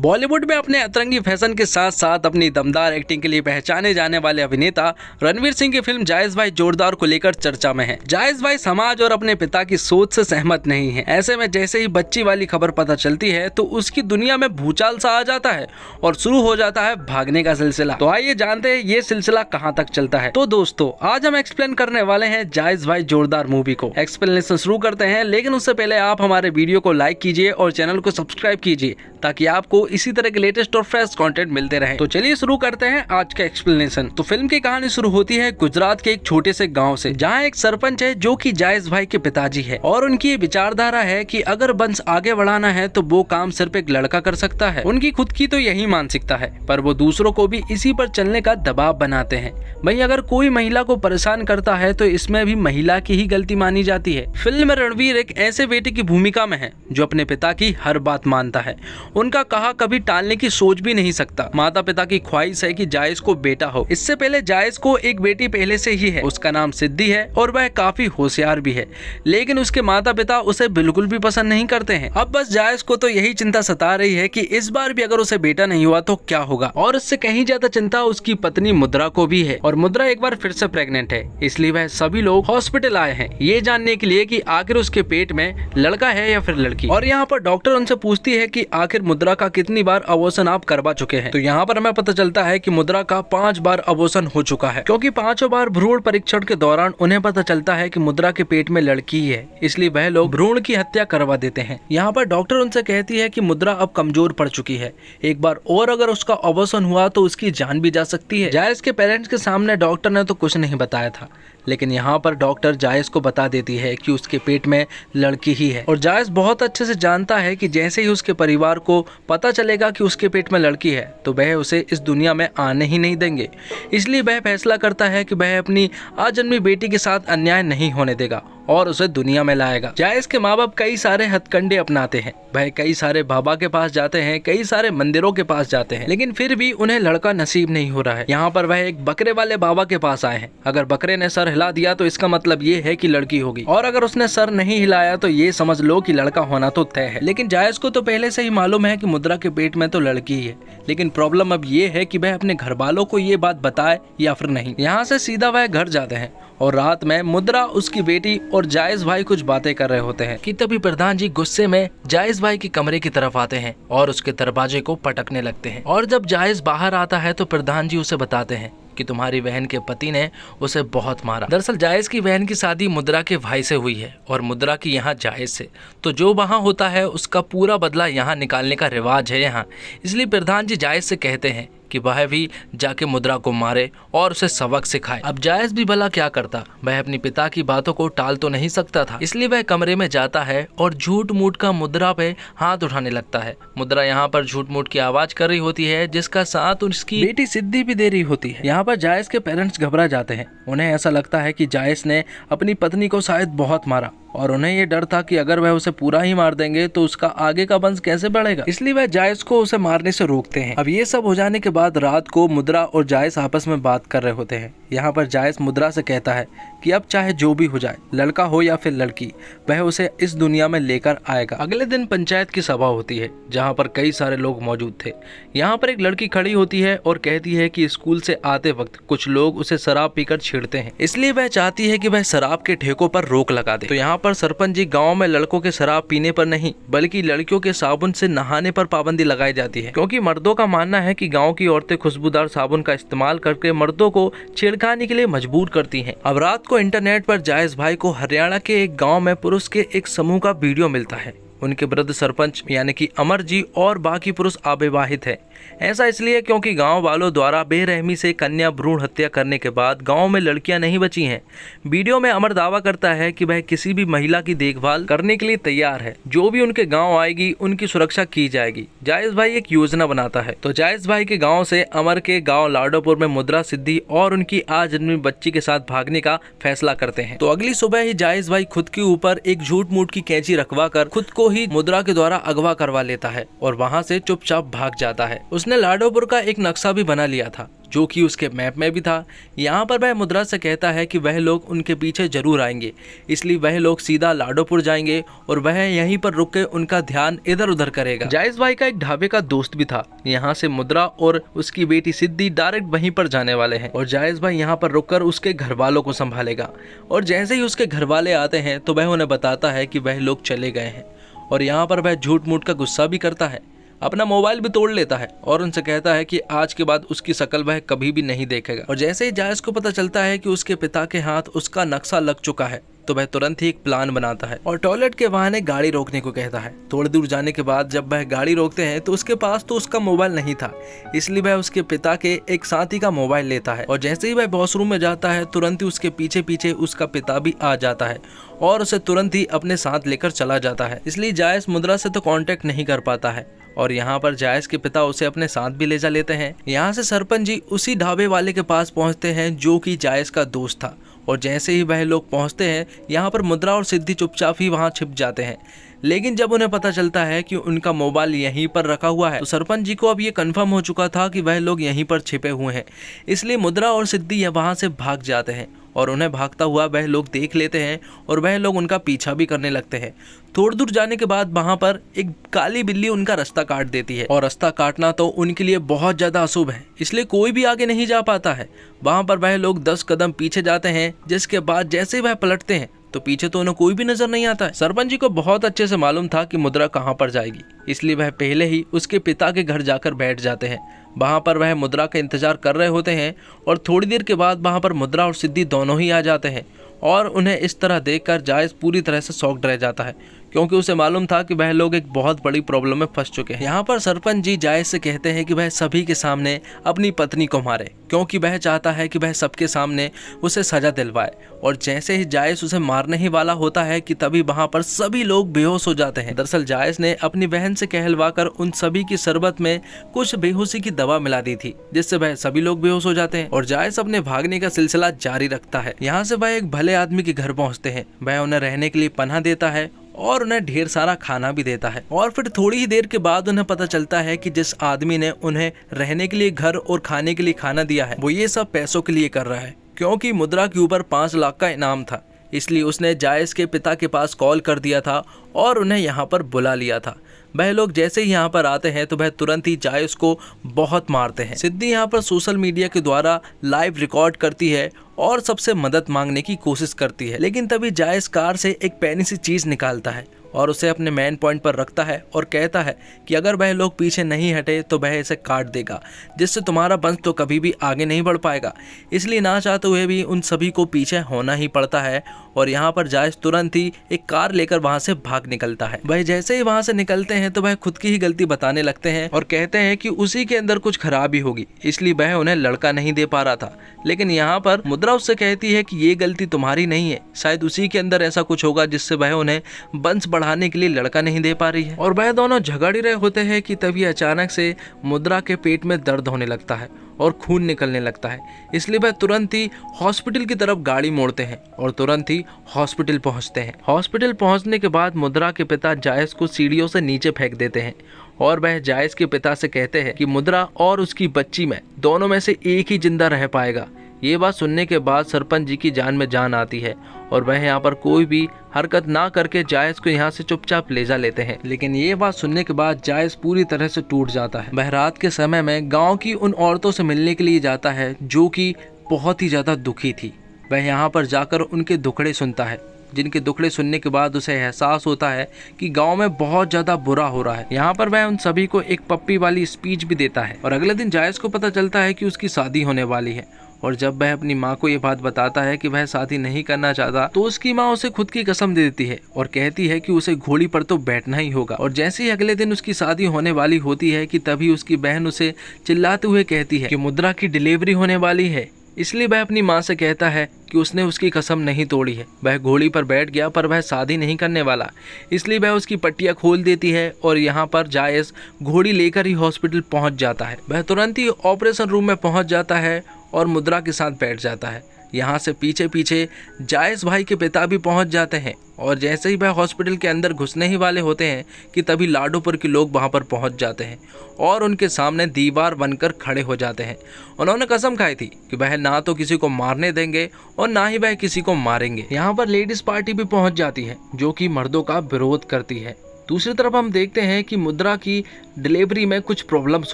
बॉलीवुड में अपने अतरंगी फैशन के साथ साथ अपनी दमदार एक्टिंग के लिए पहचाने जाने वाले अभिनेता रणवीर सिंह की फिल्म जायज भाई जोरदार को लेकर चर्चा में है। जायज भाई समाज और अपने पिता की सोच से सहमत नहीं है। ऐसे में जैसे ही बच्ची वाली खबर पता चलती है तो उसकी दुनिया में भूचाल सा आ जाता है और शुरू हो जाता है भागने का सिलसिला। तो आइए जानते हैं ये सिलसिला कहाँ तक चलता है। तो दोस्तों आज हम एक्सप्लेन करने वाले हैं जायज भाई जोरदार मूवी को। एक्सप्लेनेशन शुरू करते हैं, लेकिन उससे पहले आप हमारे वीडियो को लाइक कीजिए और चैनल को सब्सक्राइब कीजिए ताकि आपको इसी तरह के लेटेस्ट और फ्रेश कंटेंट मिलते रहे। तो चलिए शुरू करते हैं आज का एक्सप्लेनेशन। तो फिल्म की कहानी शुरू होती है गुजरात के एक छोटे से गांव से, जहां एक सरपंच है जो कि जायज भाई के पिताजी है और उनकी ये विचारधारा है कि अगर वंश आगे बढ़ाना है तो वो काम सिर्फ एक लड़का कर सकता है। उनकी खुद की तो यही मानसिकता है, पर वो दूसरों को भी इसी पर चलने का दबाव बनाते हैं। वही अगर कोई महिला को परेशान करता है तो इसमें भी महिला की ही गलती मानी जाती है। फिल्म में रणवीर एक ऐसे बेटे की भूमिका में है जो अपने पिता की हर बात मानता है, उनका कहा कभी टालने की सोच भी नहीं सकता। माता पिता की ख्वाहिश है कि जायज को बेटा हो। इससे पहले जायज को एक बेटी पहले से ही है, उसका नाम सिद्धि है और वह काफी होशियार भी है, लेकिन उसके माता पिता उसे बिल्कुल भी पसंद नहीं करते हैं। अब बस जायज को तो यही चिंता सता रही है कि इस बार भी अगर उसे बेटा नहीं हुआ तो क्या होगा। और उससे कहीं ज्यादा चिंता उसकी पत्नी मुद्रा को भी है और मुद्रा एक बार फिर से प्रेग्नेंट है, इसलिए वह सभी लोग हॉस्पिटल आए हैं ये जानने के लिए कि आखिर उसके पेट में लड़का है या फिर लड़की। और यहाँ पर डॉक्टर उनसे पूछती है कि आखिर मुद्रा का कितनी बार अबॉर्शन आप करवा चुके हैं। तो यहाँ पर हमें पता चलता है कि मुद्रा का 5 बार अबॉर्शन हो चुका है, क्योंकि 5 बार भ्रूण परीक्षण के दौरान उन्हें पता चलता है कि मुद्रा के पेट में लड़की ही है, इसलिए वह लोग भ्रूण की हत्या करवा देते हैं। यहाँ पर डॉक्टर उनसे कहती है कि मुद्रा अब कमजोर पड़ चुकी है, एक बार और अगर उसका अबॉर्शन हुआ तो उसकी जान भी जा सकती है। जायज के पेरेंट्स के सामने डॉक्टर ने तो कुछ नहीं बताया था, लेकिन यहाँ पर डॉक्टर जायज को बता देती है कि उसके पेट में लड़की ही है। और जायज बहुत अच्छे से जानता है कि जैसे ही उसके परिवार को पता चलेगा कि उसके पेट में लड़की है तो वह उसे इस दुनिया में आने ही नहीं देंगे, इसलिए वह फैसला करता है कि वह अपनी आजन्मी बेटी के साथ अन्याय नहीं होने देगा और उसे दुनिया में लाएगा। जायज के माँ बाप कई सारे हथकंडे अपनाते हैं, वह कई सारे बाबा के पास जाते हैं, कई सारे मंदिरों के पास जाते हैं, लेकिन फिर भी उन्हें लड़का नसीब नहीं हो रहा है। यहाँ पर वह एक बकरे वाले बाबा के पास आए हैं। अगर बकरे ने सर हिला दिया तो इसका मतलब ये है कि लड़की होगी, और अगर उसने सर नहीं हिलाया तो ये समझ लो कि लड़का होना तो तय है। लेकिन जायज को तो पहले से ही मालूम है कि मुद्रा के पेट में तो लड़की ही है, लेकिन प्रॉब्लम अब ये है कि वह अपने घर वालों को ये बात बताए या फिर नहीं। यहाँ से सीधा वह घर जाते हैं और रात में मुद्रा, उसकी बेटी और जायज भाई कुछ बातें कर रहे होते हैं कि तभी प्रधान जी गुस्से में जायज भाई के कमरे की तरफ आते हैं और उसके दरवाजे को पटकने लगते हैं। और जब जायज बाहर आता है तो प्रधान जी उसे बताते हैं कि तुम्हारी बहन के पति ने उसे बहुत मारा। दरअसल जायज की बहन की शादी मुद्रा के भाई से हुई है और मुद्रा की यहाँ जायज से, तो जो वहाँ होता है उसका पूरा बदला यहाँ निकालने का रिवाज है यहाँ। इसलिए प्रधान जी जायज से कहते हैं कि वह भी जाके मुद्रा को मारे और उसे सबक सिखाए। अब जायज भी भला क्या करता, वह अपनी पिता की बातों को टाल तो नहीं सकता था, इसलिए वह कमरे में जाता है और झूठ मूठ का मुद्रा पे हाथ उठाने लगता है। मुद्रा यहाँ पर झूठ मूठ की आवाज कर रही होती है, जिसका साथ उसकी बेटी सिद्धि भी दे रही होती है। यहाँ पर जायज के पेरेंट्स घबरा जाते हैं, उन्हें ऐसा लगता है कि जायज ने अपनी पत्नी को शायद बहुत मारा और उन्हें ये डर था कि अगर वह उसे पूरा ही मार देंगे तो उसका आगे का वंश कैसे बढ़ेगा, इसलिए वह जायज को उसे मारने से रोकते हैं। अब ये सब हो जाने के बाद रात को मुद्रा और जायज आपस में बात कर रहे होते हैं। यहाँ पर जायज मुद्रा से कहता है कि अब चाहे जो भी हो जाए, लड़का हो या फिर लड़की, वह उसे इस दुनिया में लेकर आएगा। अगले दिन पंचायत की सभा होती है जहाँ पर कई सारे लोग मौजूद थे। यहाँ पर एक लड़की खड़ी होती है और कहती है कि स्कूल से आते वक्त कुछ लोग उसे शराब पीकर छेड़ते हैं, इसलिए वह चाहती है कि वह शराब के ठेकों पर रोक लगा दे। तो यहाँ पर सरपंच जी गाँव में लड़कों के शराब पीने पर नहीं बल्कि लड़कियों के साबुन से नहाने पर पाबंदी लगाई जाती है, क्योंकि मर्दों का मानना है कि गाँव की औरतें खुशबूदार साबुन का इस्तेमाल करके मर्दों को छेड़खानी के लिए मजबूर करती हैं। अब रात को इंटरनेट पर जायज भाई को हरियाणा के एक गांव में पुरुष के एक समूह का वीडियो मिलता है। उनके वृद्ध सरपंच यानी कि अमर जी और बाकी पुरुष अविवाहित है। ऐसा इसलिए क्योंकि गांव वालों द्वारा बेरहमी से कन्या भ्रूण हत्या करने के बाद गांव में लड़कियां नहीं बची हैं। वीडियो में अमर दावा करता है कि वह किसी भी महिला की देखभाल करने के लिए तैयार है, जो भी उनके गांव आएगी उनकी सुरक्षा की जाएगी। जायज भाई एक योजना बनाता है, तो जायज भाई के गाँव से अमर के गाँव लाडोपुर में मुद्रा, सिद्धि और उनकी आजन्मी बच्ची के साथ भागने का फैसला करते हैं। तो अगली सुबह ही जायज भाई खुद के ऊपर एक झूठ मूठ की कैंची रखवा कर खुद को ही मुद्रा के द्वारा अगवा करवा लेता है और वहाँ से चुपचाप भाग जाता है। उसने लाडोपुर का एक नक्शा भी बना लिया था जो कि उसके मैप में भी था। यहाँ पर वह मुद्रा से कहता है कि वह लोग उनके पीछे जरूर आएंगे, इसलिए वह लोग सीधा लाडोपुर जाएंगे और वह यहीं पर रुक के उनका ध्यान इधर उधर करेगा। जायज भाई का एक ढाबे का दोस्त भी था। यहाँ से मुद्रा और उसकी बेटी सिद्धि डायरेक्ट वहीं पर जाने वाले हैं और जायज भाई यहाँ पर रुककर उसके घर वालों को संभालेगा। और जैसे ही उसके घर वाले आते हैं तो वह उन्हें बताता है कि वह लोग चले गए हैं। और यहाँ पर वह झूठ मूठ का गुस्सा भी करता है, अपना मोबाइल भी तोड़ लेता है और उनसे कहता है कि आज के बाद उसकी शक्ल वह कभी भी नहीं देखेगा। और जैसे ही जायज को पता चलता है कि उसके पिता के हाथ उसका नक्शा लग चुका है तो वह तुरंत ही एक प्लान बनाता है और टॉयलेट के बहाने गाड़ी रोकने को कहता है। थोड़ी दूर जाने के बाद जब वह गाड़ी रोकते हैं तो उसके पास तो उसका मोबाइल नहीं था, इसलिए वह उसके पिता के एक साथी का मोबाइल लेता है। और जैसे ही वह वॉशरूम में जाता है तुरंत ही उसके पीछे पीछे उसका पिता भी आ जाता है और उसे तुरंत ही अपने साथ लेकर चला जाता है। इसलिए जायज मुद्रा से तो कांटेक्ट नहीं कर पाता है और यहाँ पर जायज के पिता उसे अपने साथ भी ले जा लेते हैं। यहाँ से सरपंच जी उसी ढाबे वाले के पास पहुँचते हैं जो कि जायज का दोस्त था। और जैसे ही वह लोग पहुंचते हैं यहाँ पर मुद्रा और सिद्धि चुपचाप ही वहां छिप जाते हैं। लेकिन जब उन्हें पता चलता है कि उनका मोबाइल यहीं पर रखा हुआ है तो सरपंच जी को अब ये कंफर्म हो चुका था कि वह लोग यहीं पर छिपे हुए हैं, इसलिए मुद्रा और सिद्धि वहां से भाग जाते हैं और उन्हें भागता हुआ वह लोग देख लेते हैं और वह लोग उनका पीछा भी करने लगते हैं। थोड़ी दूर जाने के बाद वहां पर एक काली बिल्ली उनका रास्ता काट देती है और रास्ता काटना तो उनके लिए बहुत ज्यादा अशुभ है, इसलिए कोई भी आगे नहीं जा पाता है। वहां पर वह लोग 10 कदम पीछे जाते हैं, जिसके बाद जैसे वह पलटते हैं तो पीछे तो उन्हें कोई भी नजर नहीं आता है। सरपंच जी को बहुत अच्छे से मालूम था कि मुद्रा कहाँ पर जाएगी, इसलिए वह पहले ही उसके पिता के घर जाकर बैठ जाते हैं। वहां पर वह मुद्रा का इंतजार कर रहे होते हैं और थोड़ी देर के बाद वहां पर मुद्रा और सिद्धि दोनों ही आ जाते हैं और उन्हें इस तरह देखकर जायज पूरी तरह से शॉक्ड रह जाता है, क्योंकि उसे मालूम था कि वह लोग एक बहुत बड़ी प्रॉब्लम में फंस चुके हैं। यहाँ पर सरपंच जी जायज से कहते हैं कि वह सभी के सामने अपनी पत्नी को मारे, क्योंकि वह चाहता है कि वह सबके सामने उसे सजा दिलवाए। और जैसे ही जायज उसे मारने ही वाला होता है कि तभी वहां पर सभी लोग बेहोश हो जाते हैं। दरअसल जायज ने अपनी बहन से कहलवाकर उन सभी की शरबत में कुछ बेहोशी की दवा मिला दी थी, जिससे वह सभी लोग बेहोश हो जाते हैं और जायज अपने भागने का सिलसिला जारी रखता है। यहाँ से वह एक भले आदमी के घर पहुँचते हैं। वह उन्हें रहने के लिए पनाह देता है और उन्हें ढेर सारा खाना भी देता है। और फिर थोड़ी ही देर के बाद उन्हें पता चलता है कि जिस आदमी ने उन्हें रहने के लिए घर और खाने के लिए खाना दिया है वो ये सब पैसों के लिए कर रहा है, क्योंकि मुद्रा के ऊपर 5 लाख का इनाम था। इसलिए उसने जायज के पिता के पास कॉल कर दिया था और उन्हें यहाँ पर बुला लिया था। वह लोग जैसे ही यहाँ पर आते हैं तो वह तुरंत ही जायज को बहुत मारते हैं। सिद्धि यहाँ पर सोशल मीडिया के द्वारा लाइव रिकॉर्ड करती है और सबसे मदद मांगने की कोशिश करती है, लेकिन तभी जायज कार से एक पैनी सी चीज निकालता है और उसे अपने मेन पॉइंट पर रखता है और कहता है कि अगर वह लोग पीछे नहीं हटे तो वह इसे काट देगा, जिससे तुम्हारा वंश तो कभी भी आगे नहीं बढ़ पाएगा। इसलिए ना चाहते हुए भी उन सभी को पीछे होना ही पड़ता है और यहाँ पर जायज तुरंत ही एक कार लेकर वहां से भाग निकलता है। वह जैसे ही वहां से निकलते हैं तो वह खुद की ही गलती बताने लगते हैं और कहते हैं कि उसी के अंदर कुछ खराबी होगी, इसलिए वह उन्हें लड़का नहीं दे पा रहा था। लेकिन यहाँ पर मुद्रा उससे कहती है कि ये गलती तुम्हारी नहीं है, शायद उसी के अंदर ऐसा कुछ होगा जिससे वह उन्हें वंश बढ़ाने के लिए लड़का नहीं दे पा रही है। और वह दोनों झगड़ ही रहे होते हैं कि तभी अचानक से मुद्रा के पेट में दर्द होने लगता है और खून निकलने लगता है, इसलिए वह तुरंत ही हॉस्पिटल की तरफ गाड़ी मोड़ते हैं और तुरंत ही हॉस्पिटल पहुंचते हैं। हॉस्पिटल पहुंचने के बाद मुद्रा के पिता जायज को सीढ़ियों से नीचे फेंक देते हैं और वह जायज के पिता से कहते हैं कि मुद्रा और उसकी बच्ची में दोनों में से एक ही जिंदा रह पाएगा। ये बात सुनने के बाद सरपंच जी की जान में जान आती है और वह यहाँ पर कोई भी हरकत ना करके जायज को यहाँ से चुपचाप ले जा लेते हैं। लेकिन ये बात सुनने के बाद जायज पूरी तरह से टूट जाता है। वह रात के समय में गांव की उन औरतों से मिलने के लिए जाता है जो कि बहुत ही ज्यादा दुखी थी। वह यहाँ पर जाकर उनके दुखड़े सुनता है, जिनके दुखड़े सुनने के बाद उसे एहसास होता है कि गांव में बहुत ज्यादा बुरा हो रहा है। यहाँ पर वह उन सभी को एक पप्पी वाली स्पीच भी देता है और अगले दिन जायज को पता चलता है कि उसकी शादी होने वाली है। और जब वह अपनी माँ को ये बात बताता है कि वह शादी नहीं करना चाहता तो उसकी माँ उसे खुद की कसम दे देती है और कहती है कि उसे घोड़ी पर तो बैठना ही होगा। और जैसे ही अगले दिन उसकी शादी होने वाली होती है कि तभी उसकी बहन उसे चिल्लाते हुए कहती है कि मुद्रा की डिलीवरी होने वाली है। इसलिए वह अपनी माँ से कहता है कि उसने उसकी कसम नहीं तोड़ी है। वह घोड़ी पर बैठ गया पर वह शादी नहीं करने वाला, इसलिए वह उसकी पट्टियाँ खोल देती है और यहाँ पर जायज घोड़ी लेकर ही हॉस्पिटल पहुँच जाता है। वह तुरंत ही ऑपरेशन रूम में पहुँच जाता है और मुद्रा के साथ बैठ जाता है। यहाँ से पीछे पीछे जायज़ भाई के पिता भी पहुँच जाते हैं और जैसे ही वह हॉस्पिटल के अंदर घुसने ही वाले होते हैं कि तभी लाडोपुर के लोग वहाँ पर पहुँच जाते हैं और उनके सामने दीवार बनकर खड़े हो जाते हैं। उन्होंने कसम खाई थी कि वह ना तो किसी को मारने देंगे और ना ही वह किसी को मारेंगे। यहाँ पर लेडीज पार्टी भी पहुँच जाती है जो कि मर्दों का विरोध करती है। दूसरी तरफ हम देखते हैं कि मुद्रा की डिलीवरी में कुछ प्रॉब्लम्स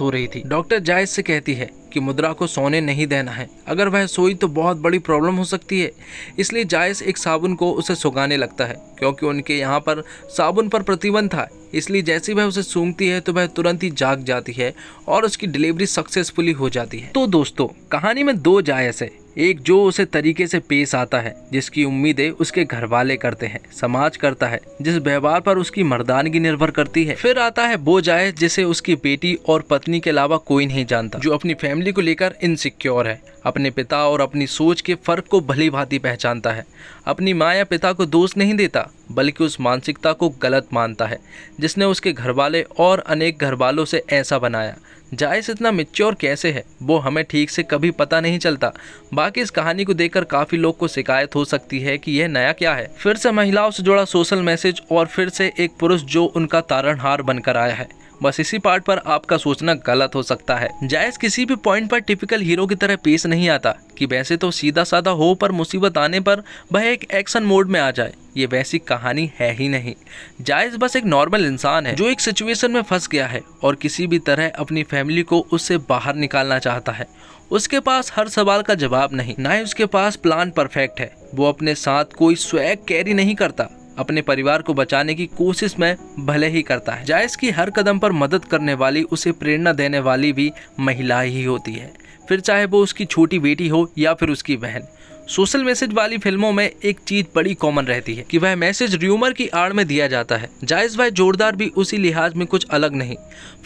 हो रही थी। डॉक्टर जायज़ से कहती है कि मुद्रा को सोने नहीं देना है, अगर वह सोई तो बहुत बड़ी प्रॉब्लम हो सकती है। इसलिए जायज़ एक साबुन को उसे सुगाने लगता है क्योंकि उनके यहाँ पर साबुन पर प्रतिबंध था। इसलिए जैसे वह उसे सूंघती है तो वह तुरंत ही जाग जाती है और उसकी डिलीवरी सक्सेसफुली हो जाती है। तो दोस्तों, कहानी में दो जायज़ है, एक जो उसे तरीके से पेश आता है जिसकी उम्मीदें उसके घर वाले करते हैं, समाज करता है, जिस व्यवहार पर उसकी मर्दानगी निर्भर करती है। फिर आता है वो जायज़ जिसे उसकी बेटी और पत्नी के अलावा कोई नहीं जानता, जो अपनी फैमिली को लेकर इनसिक्योर है, अपने पिता और अपनी सोच के फर्क को भली भांति पहचानता है, अपनी माँ या पिता को दोष नहीं देता बल्कि उस मानसिकता को गलत मानता है जिसने उसके घरवाले और अनेक घरवालों से ऐसा बनाया। जायज़ इतना मैच्योर कैसे है वो हमें ठीक से कभी पता नहीं चलता। बाकी इस कहानी को देखकर काफ़ी लोग को शिकायत हो सकती है कि यह नया क्या है, फिर से महिलाओं से जुड़ा सोशल मैसेज और फिर से एक पुरुष जो उनका तारणहार बनकर आया है। बस इसी पार्ट पर आपका सोचना गलत हो सकता है। जायज़ किसी भी पॉइंट पर टिपिकल हीरो की तरह पेश नहीं आता कि वैसे तो सीधा साधा हो पर मुसीबत आने पर वह एक एक्शन मोड में आ जाए। ये वैसी कहानी है ही नहीं। जायज़ बस एक नॉर्मल इंसान है जो एक सिचुएशन में फंस गया है और किसी भी तरह अपनी फैमिली को उससे बाहर निकालना चाहता है। उसके पास हर सवाल का जवाब नहीं, ना ही उसके पास प्लान परफेक्ट है। वो अपने साथ कोई स्वैग कैरी नहीं करता, अपने परिवार को बचाने की कोशिश में भले ही करता है। जायज़ की हर कदम पर मदद करने वाली, उसे प्रेरणा देने वाली भी महिला ही होती है, फिर चाहे वो उसकी छोटी बेटी हो या फिर उसकी बहन। सोशल मैसेज वाली फिल्मों में एक चीज बड़ी कॉमन रहती है कि वह मैसेज र्यूमर की आड़ में दिया जाता है। जायज़ भाई जोरदार भी उसी लिहाज में कुछ अलग नहीं।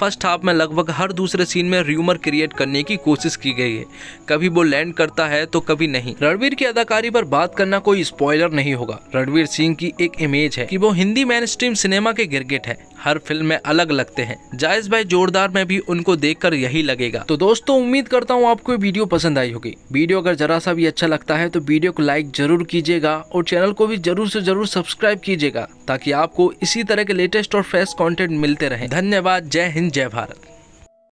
फर्स्ट हाफ में लगभग हर दूसरे सीन में र्यूमर क्रिएट करने की कोशिश की गई है, कभी वो लैंड करता है तो कभी नहीं। रणवीर की अदाकारी पर बात करना कोई स्पॉइलर नहीं होगा। रणवीर सिंह की एक इमेज है कि वो हिंदी मेन स्ट्रीम सिनेमा के गिरगिट है, हर फिल्म में अलग लगते हैं। जायज़ भाई जोरदार में भी उनको देखकर यही लगेगा। तो दोस्तों, उम्मीद करता हूँ आपको वीडियो पसंद आई होगी। वीडियो अगर जरा सा भी अच्छा लगता है तो वीडियो को लाइक जरूर कीजिएगा और चैनल को भी जरूर से जरूर सब्सक्राइब कीजिएगा ताकि आपको इसी तरह के लेटेस्ट और फ्रेश कंटेंट मिलते रहें। धन्यवाद। जय हिंद, जय भारत।